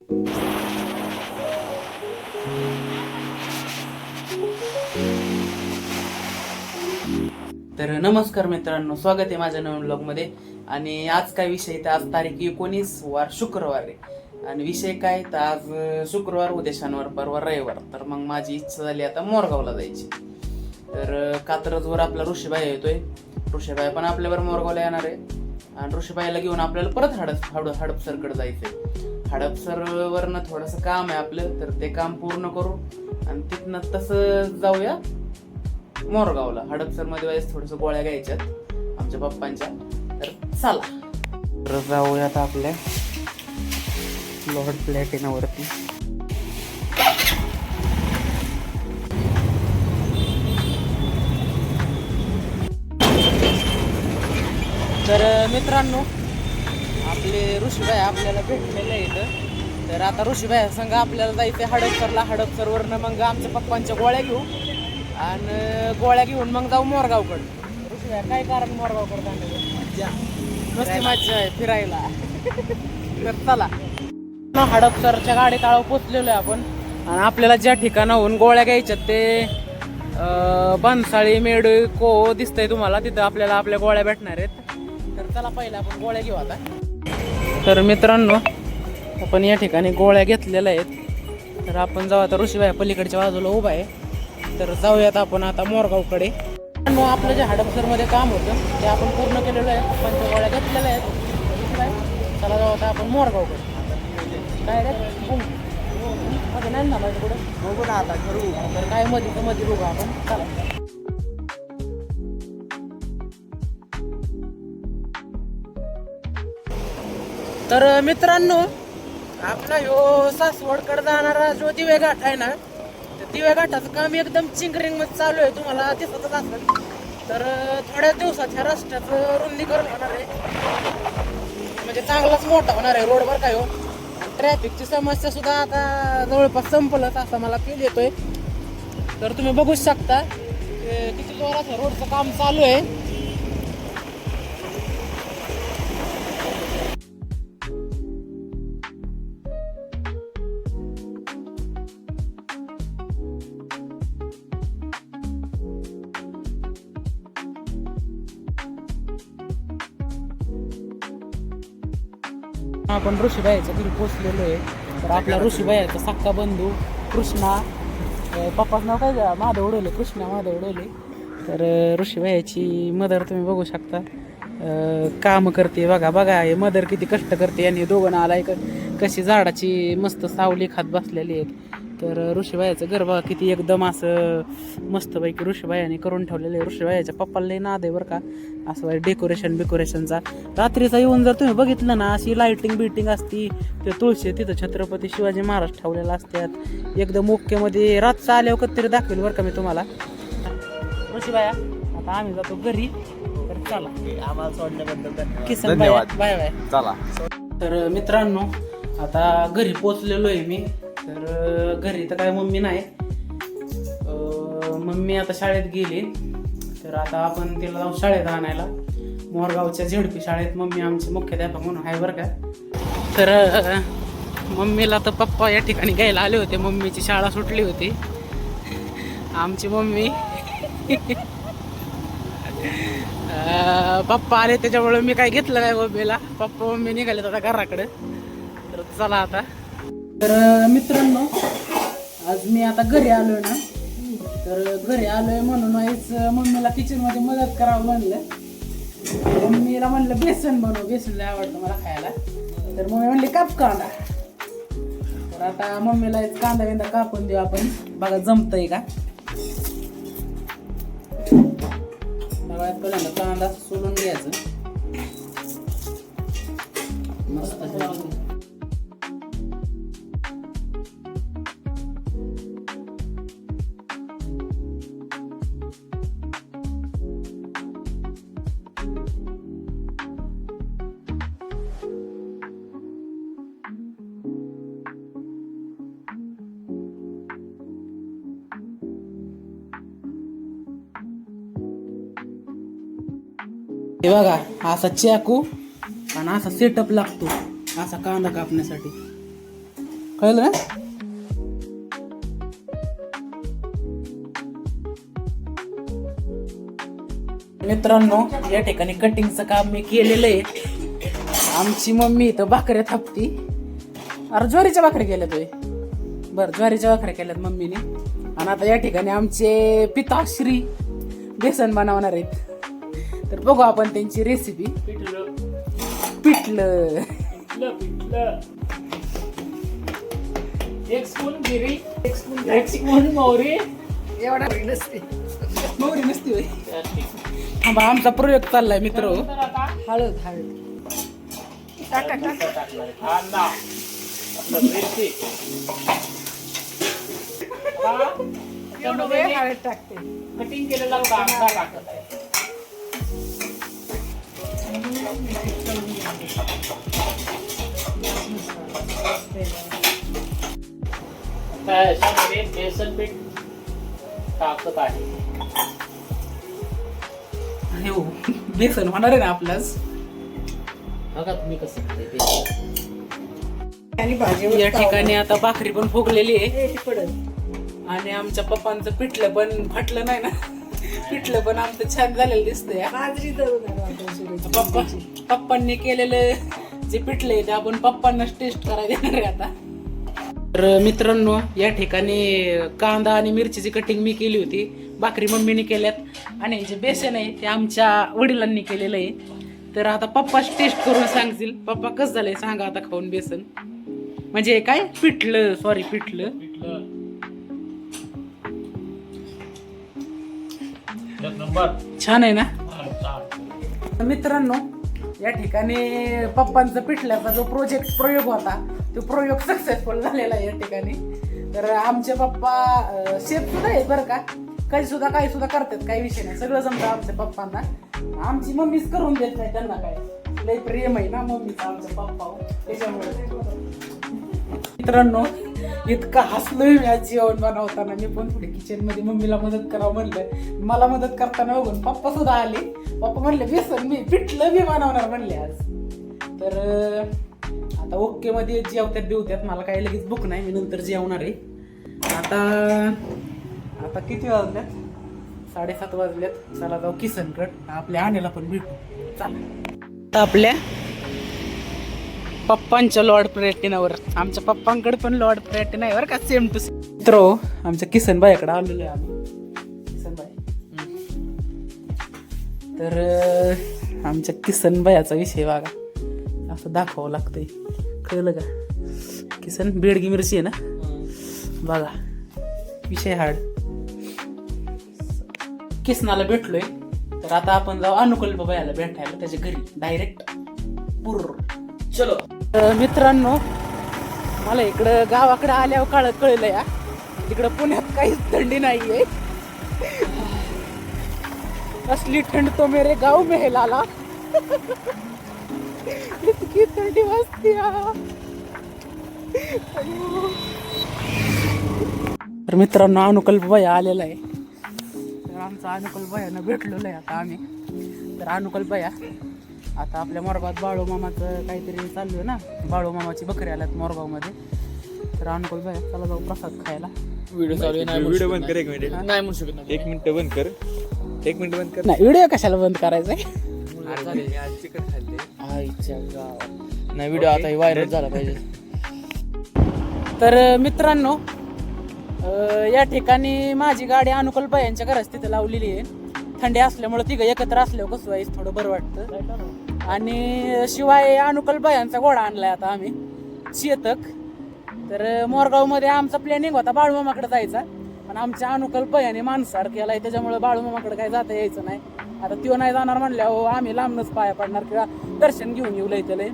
तर नमस्कार मित्रांनो, स्वागत आहे माझ्या नवीन ब्लॉगमध्ये. आणि आज काय विषय, तर आज तारीख 19 वार शुक्रवार आहे. आणि विषय काय, तर आज शुक्रवार, उद्या शनिवार, परवा रविवार. तर मग माझी इच्छा झाली आता मोरगावला जायची. तर कात्रजवर आपला ऋषीबाई येतोय. ऋषीबाई पण आपल्यावर मोरगावला येणार आहे. आणि ऋषीबाईला घेऊन आपल्याला परत हडपसरकडे जायचंय. हडपसरवरनं थोडंसं काम आहे आपलं, तर ते काम पूर्ण करू आणि तिथनं तसं जाऊया मोरगावला. हडपसर मध्ये वेळेस थोडस गोळ्या घ्यायच्यात आमच्या पप्पांच्या. तर चला, तर जाऊयात आपल्या लॉर्ड प्लॅटिनावरती. तर मित्रांनो, आपले ऋषीबाई आपल्याला भेटलेले इथं. तर आता ऋषीबाई संघ आपल्याला जायचं हडपसरला. हडपसरवरनं मग आमच्या पप्पांच्या गोळ्या घेऊ आणि गोळ्या घेऊन मग जाऊ मोरगावकडे. ऋषीबाई, काय कारण मोरगावकडे जाण्याचं? मस्ती मज्जा आहे फिरायला. तर चला, हडपसरच्या गाडीत आळो पोचलेलो आहे आपण. आणि आपल्याला ज्या ठिकाणाहून गोळ्या घ्यायच्यात ते बनसाळी मेड को दिसतंय तुम्हाला, तिथं आपल्याला आपल्या गोळ्या भेटणार आहेत. तर चला, पहिला आपण गोळ्या घेऊ आता. तर मित्रांनो, आपण या ठिकाणी गोळ्या घेतलेल्या आहेत. तर आपण जाऊ आता. ऋषीबाई पलीकडच्या बाजूला उभा आहे. तर जाऊयात आपण आता मोरगावकडे. आपलं जे हडपसरमध्ये काम होतं ते आपण पूर्ण केलेलं आहे. पप्पांच्या गोळ्या घेतलेल्या आहेत. चला जाऊ आता आपण मोरगावकडे. काय रे मध्ये नाही ना माझ्या पुढे बघू ना आता करू. तर काय मध्ये बघू आपण. चला. तर मित्रांनो, आपला ह्यो सासवडकडे जाणारा जो दिवे घाट आहे ना, दिव्या घाटाचं काम एकदम चिंगरिंग मध्ये चालू आहे, तुम्हाला दिसतच असेल. तर थोड्याच दिवसात ह्या रस्त्याचं रुंदीकरण होणार आहे. म्हणजे चांगलाच मोठा होणार आहे रोड, वर काय हो. ट्रॅफिकची समस्या सुद्धा आता जवळपास संपलंच असं मला फील येतोय. तर तुम्ही बघू शकता किती जोरात रोडचं काम चालू आहे. आपण ऋषीबाईच्या घरी पोचलेलो आहे. तर आपला ऋषीबाईचा सक्का बंधू कृष्णा, पप्पाचं नाव काय, माधव उडवले, कृष्णा माधव उडवले. तर ऋषीबाईची मदर तुम्ही बघू शकता, काम करते. बघा हे मदर किती कष्ट करते. आणि दोघं आलाय कशी झाडाची मस्त सावली खात बसलेली आहेत. तर ऋषीबाईचं घर बघा किती एकदम असं मस्तपैकी ऋषीबाईने करून ठेवलेलं आहे. ऋषीबाईच्या पप्पाला लई नाद आहे बरं का असं डेकोरेशनचा. रात्रीचा येऊन जर तुम्ही बघितलं ना, अशी लाइटिंग बिटिंग असती. ते तुळशी तिथं छत्रपती शिवाजी महाराज ठेवलेला असतात एकदम ओके मध्ये. रातचा आल्यावर कधीतरी दाखवेल बरं का मी तुम्हाला. ऋषीबाया, आता आम्ही जातो घरी. तर चला, आम्हाला सोडल्याबद्दल किसन बाय बाय. चला. तर मित्रांनो, आता घरी पोचलेलो आहे मी. तर घरी तर काय मम्मी नाही, मम्मी आता शाळेत गेली. तर आता आपण तिला जाऊ शाळेत आणायला. मोरगावच्या झेडपी शाळेत मम्मी आमची मुख्याध्यापक म्हणून आहे बरं का. तर मम्मीला तर पप्पा या ठिकाणी घ्यायला आले होते. मम्मीची शाळा सुटली होती. आमची मम्मी पप्पा आले त्याच्यामुळे मी काय घेतलं नाही मम्मीला. पप्पा मम्मी निघाले आता घराकडे. तर चला आता. तर मित्रांनो, आज मी आता घरी आलोय ना. तर घरी आलोय म्हणून मम्मीला किचन मध्ये मदत करावं म्हणलं. मम्मीला म्हणलं बेसन बनव, बेसन लय आवडतं मला खायला. तर मम्मी म्हणली काप कांदा. तर आता मम्मीला एक कांदा बिंदा कापून देऊ आपण. बघा जमतंय का. बघा पहिल्यांदा कांदा सोलून घ्यायचं मस्त. हे बघा, असा चाकू आणि असा सेटअप लागतो असा कांदा कापण्यासाठी. कळलं ना? मित्रांनो या ठिकाणी कटिंगचं काम मी केलेलं आहे. आमची मम्मी इथं भाकऱ्या थापती. अरे ज्वारीच्या भाकऱ्या केल्यात होय. बरं ज्वारीच्या भाकऱ्या केल्यात मम्मीने. आणि आता या ठिकाणी आमचे पिताश्री बेसन बनवणार आहेत. तर बघू आपण त्यांची रेसिपी. पिठलं एक स्पून जिरी, एक स्पून मोहरी. एवढा मोहरी नसते होय. थांबा आमचा प्रयोग चाललाय मित्र. हळद टाका कांदा मिरची हळद टाकते. कटिंग केलेला कांदा टाकत आहे. याच्यामध्ये बेसन पीठ टाकत आहे. हो बेसन होणार आहे ना आपलाच. बघा तुम्ही कसं या ठिकाणी आता भाकरी पण फुगलेली आहे आणि आमच्या पप्पांचं पिठलं पण फाटलं नाही ना. पिठलं पण आमचं छान झालेलं दिसतंय. पप्पांनी केलेलं जे पिठलं आहे ते आपण पप्पांनाच टेस्ट करायला देणार आहे आता. तर मित्रांनो या ठिकाणी कांदा आणि मिरचीची कटिंग मी केली होती. भाकरी मम्मीने केल्यात आणि जे बेसन आहे ते आमच्या वडिलांनी केलेलं आहे. तर आता पप्पाच टेस्ट करून सांगतील. पप्पा कसं झालंय सांगा आता खाऊन बेसन. म्हणजे काय पिठलं, सॉरी पिठलं. छान आहे ना मित्रांनो. या ठिकाणी पप्पांचा पिठल्याचा जो प्रयोग होता तो प्रयोग सक्सेसफुल झालेला आहे या ठिकाणी. तर आमचे पप्पा शेफ सुद्धा आहेत बरं का. काही सुद्धा करतात, काही विषय नाही. सगळं जमतं आमच्या पप्पांना. आमची मम्मीच करून देत नाही त्यांना. काय लय प्रेम आहे ना मम्मीचा आमच्या पप्पावर, त्याच्यामुळे. मित्रांनो इतका हसलोय मी आज जेवण बनवताना. मी पण पुढे किचन मध्ये मम्मीला मदत करावं म्हणलं. मला मदत करताना बघून पप्पा सुद्धा आले. पप्पा म्हणले बेसन मी पिठलं मी बनवणार म्हणले आज. तर आता ओके मध्ये जेवत्यात बिवत्यात. मला काही लगेच भूक नाही, मी नंतर जेवणार आहे. आता किती वाजल्यात? 7:30 वाजल्यात. चला जाऊ किसनकड, आपल्या आण्याला पण भेटू. चला आपल्या पप्पांच्या लॉर्ड प्लॅटिनावर. आमच्या पप्पांकडे पण लॉर्ड प्लॅटिना आहे बरं का, सेम टू सेम. मित्र आमच्या किसन भाईकडे आलेलो आहे आम्ही. किसन भाई तर आमच्या किसन भाईचा विषय बघा असं दाखवावं लागतंय. कळलं का? किसन बेडगी मिरची आहे ना बघा. विषय हार्ड. किसनाला भेटलोय तर आता आपण जाऊ अनुकल्प भाईला भेटायला त्याच्या घरी डायरेक्ट. चलो मित्रांनो मला इकडं गावाकडे आल्यावर कळलं या तिकडं पुण्यात काहीच थंडी नाहीये. असली थंड तो मेरे गाव में है लाला. इतकी थंडी वाजते. तर मित्रांनो अनुकल्प भाई आलेला आहे. तर आमचा अनुकल्प भाईनं भेटलेलं आहे आता आम्ही. तर अनुकल्प भाई आता आपल्या मोरगावात बाळू मामाचं काहीतरी चालू आहे ना. बाळू मामाची बकरी आल्यात मोरगाव मध्ये. तर अनुकूल भाई चला जाऊ प्रसाद खायला. व्हिडिओ चालू आहे. व्हिडिओ बंद कर. 1 मिनिट नाही म्हणू शकत नाही. 1 मिनिट बंद कर. 1 मिनिट बंद कर. नाही व्हिडिओ कशाला बंद करायचा आहे. चिकन खाल्ले आईच्या गावात नाही. व्हिडिओ आता व्हायरल झाला पाहिजे. तर मित्रांनो या ठिकाणी माझी गाडी अनुकूल भाई यांच्या घराच तिथे लावलेली आहे. थंडी असल्यामुळे तिघं एकत्र असल्यावर कसं व्हायचं थोडं बरं वाटतं. आणि शिवाय अनुकूल भाई यांचा घोडा आणलाय आता आम्ही चेतक. तर मोरगाव मध्ये आमचा प्लॅनिंग होता बाळूमामाकडे जायचा, पण आमच्या अनुकूल भाईने माणसार केलाय त्याच्यामुळे बाळूमामाकडे काही जाता यायचं नाही. आता त्यो नाही जाणार म्हणल्यावर आम्ही लांबनच पाया पडणार किंवा दर्शन घेऊन येऊ लय.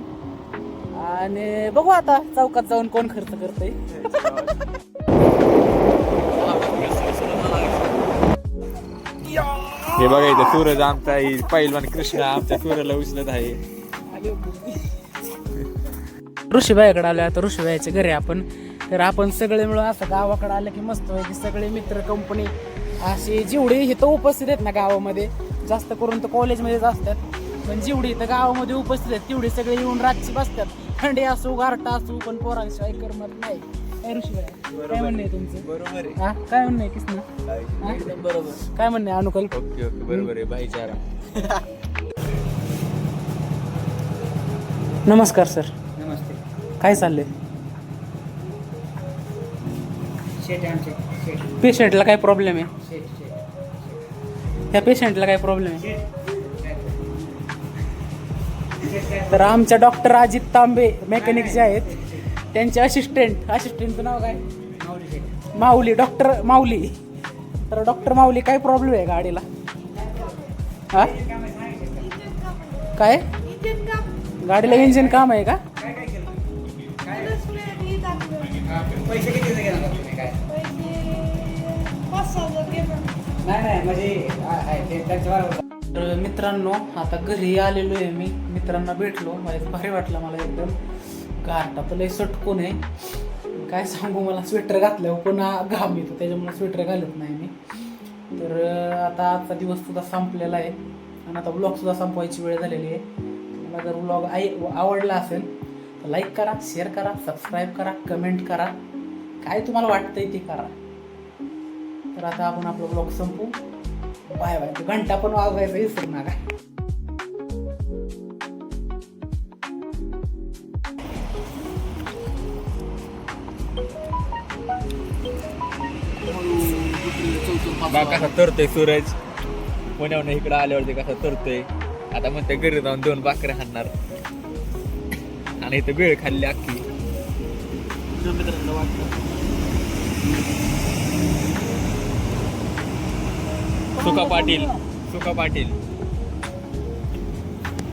आणि बघू आता चौकात जाऊन कोण खर्च करतंय. हे बघायचं सूरज आमचा पहिलवान कृष्ण आमच्या सूर्याला उचलत आहे. ऋषीबाईकडे आलो आता. ऋषीबाईच्या घरी आपण. तर आपण सगळे मिळून असं गावाकडे आलं की मस्त व्हायची. सगळे मित्र कंपनी अशी जेवढी इथं उपस्थित आहेत ना गावामध्ये, जास्त करून तर कॉलेजमध्येच असतात, पण जेवढी इथं गावामध्ये उपस्थित आहेत तेवढी सगळे येऊन रातची बसतात थंडी असू गारटा असू पण पोरांशिवाय करमत नाही. काय ऋषीबाई काय म्हणणं आहे तुमचं? बरोबर आहे. हा काय म्हणणं आहे किसना? बरोबर. काय म्हणणं आहे अनुकल? ओके ओके बरोबर आहे भाईचारा. नमस्कार सर. नमस्ते. काय चाललंय? शेट आमचे शेट पेशंटला काय प्रॉब्लेम आहे? शेट शेट त्या पेशंटला काय प्रॉब्लेम आहे? शेट तर आमच्या डॉक्टर अजित तांबे मेकॅनिक जे आहेत त्यांचे असिस्टंटचं नाव काय? माऊली शेट. माऊली. डॉक्टर माऊली. तर डॉक्टर माऊली काय प्रॉब्लेम आहे गाडीला? हा काय गाडीला इंजिन काम आहे का? काय काय केलं? काय पैसे किती घेणार तुम्ही काय? नाही नाही म्हणजे आहे ते त्याच्यावर. तर मित्रांनो आता घरी आलेलो आहे मी. मित्रांना भेटलो. मला भारी वाटलं. मला एकदम गारटा तर लय सटकून आहे. काय सांगू मला स्वेटर घातल्यावर पुन्हा घाम येतो त्याच्यामुळे स्वेटर घालत नाही मी. तर आता आजचा दिवस सुद्धा संपलेला आहे आणि आता ब्लॉग सुद्धा संपवायची वेळ झालेली आहे. मला जर ब्लॉग आवडला असेल तर लाईक करा, शेअर करा, सबस्क्राईब करा, कमेंट करा. काय तुम्हाला वाटतंय ते करा. तर आता आपण आपला ब्लॉग संपू. Bye bye. घंटा पण वाजवायचा विसरू नका. बा कसा तरतोय सूरज पुण्याहून इकडे आल्यावरती कसा तरतोय. आता म्हणते घरी जाऊन 2 भाकऱ्या खाणार आणि इथं वेळ खाल्ली अख्खी. सुका पाटील